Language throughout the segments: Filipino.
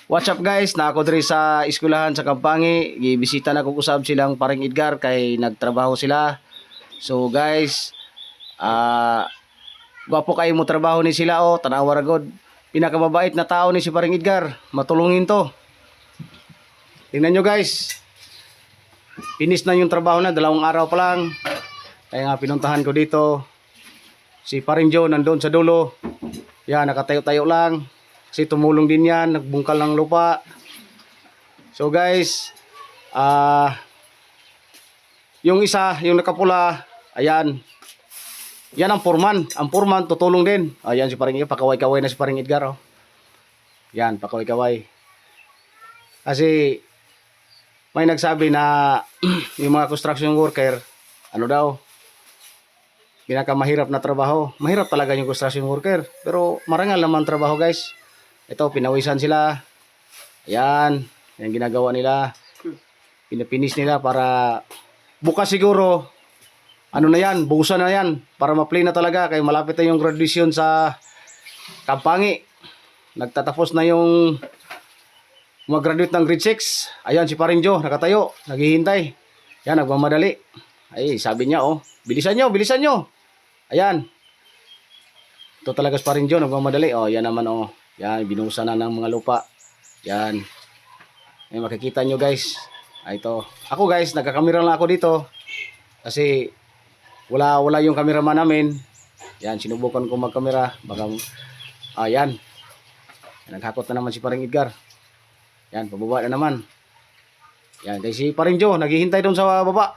What's up guys? Na ako diri sa eskwelahan sa Kampangi. Gibisita na ko usab silang paring Edgar kay nagtrabaho sila. So guys, gwapo kay mo trabaho ni sila oh, tanawa ra gud. Pinakamabait na tao ni si paring Edgar. Matulungin to. Tingnan nyo guys. Finish na yung trabaho na, 2 araw pa lang. Kaya nga pinuntahan ko dito. Si paring Joe nandoon sa dulo. Yan, nakatayo-tayo lang. Kasi tumulong din yan, nagbungkal ng lupa. So guys, yung isa, yung nakapula, ayan. Yan ang foreman. Ang foreman tutulong din. Ayan si paring Edgar, pakaway-kaway na si paring Edgar. Oh. Yan, pakaway-kaway. Kasi may nagsabi na yung mga construction worker, ano daw, pinakamahirap na trabaho. Mahirap talaga yung construction worker. Pero marangal naman trabaho guys. Ito, pinawisan sila. Ayan. Yan ginagawa nila. Pinapinis nila para bukas siguro, ano na yan, buhusan na yan. Para ma-play na talaga. Kaya malapit na yung graduation sa Kampangi. Nagtatapos na yung mag-graduate ng grade 6. Ayan, si paring Joe, nakatayo. Naghihintay. Yan, nagmamadali. Ay, sabi niya, oh, bilisan nyo, bilisan nyo. Ayan. Ito talaga si paring Joe, nagmamadali. Oh, yan naman, oh. Yan, binuhusan na ng mga lupa. Yan. Ay, makikita nyo guys. Ay, ito. Ako guys, nagkakamera lang ako dito. Kasi wala yung cameraman namin. Yan, sinubukan ko magkamera. Baka, yan. Naghakot na naman si paring Edgar. Yan, pababa na naman. Yan, dahil si paring Joe, naghihintay doon sa baba.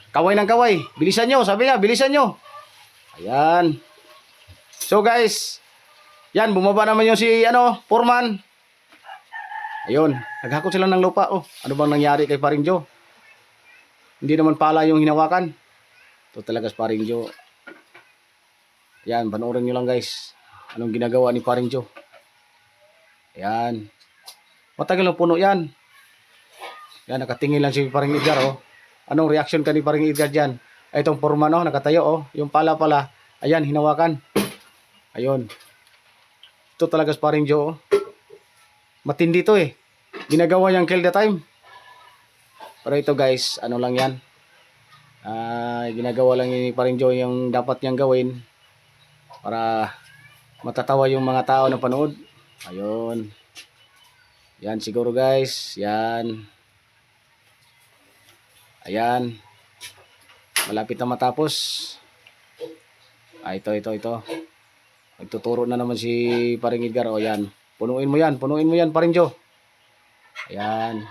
Kaway ng kaway. Bilisan nyo, sabi nga, bilisan nyo. Ayan. So guys, yan, bumaba naman yung si, foreman. Ayun, naghakot sila ng lupa. Oh, ano bang nangyari kay paring Joe? Hindi naman pala yung hinawakan. Ito talaga si paring Joe. Yan, panoorin nyo lang guys. Anong ginagawa ni paring Joe. Yan. Matagal na puno yan. Yan, nakatingin lang si paring Edgar. Oh. Anong reaction ka ni paring Edgar dyan? Ay, itong foreman, oh, nakatayo. Oh. Yung pala. Ayan, hinawakan. Ayun. Ito talaga si paring Joe. Matindi to eh. Ginagawa niyang kill the time. Pero ito guys, ano lang yan. Ginagawa lang ni paring Joe yung dapat niyang gawin. Para matatawa yung mga tao na panood. Ayun. Yan siguro guys. Yan. Ayan. Malapit na matapos. Ito. Nagtuturo na naman si paring Edgar. O yan. Punuin mo yan paring Joe. Ayan.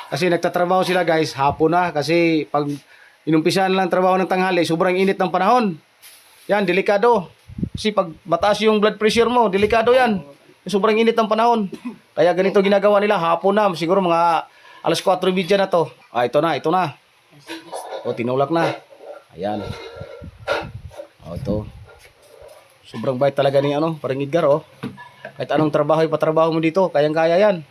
Kasi nagtatrabaho sila guys. Hapon na. Kasi pag inumpisahan lang trabaho ng tanghali, sobrang init ng panahon. Yan, delikado. Kasi pag mataas yung blood pressure mo, delikado yan. Sobrang init ng panahon. Kaya ganito ginagawa nila. Hapon na. Siguro mga alas 4:30 na to. Ito na. O, tinulak na. Ayan. O, ito. Sobrang bait talaga ni paring Edgar, oh. Kahit anong trabaho ipatrabaho mo dito, kayang-kaya yan.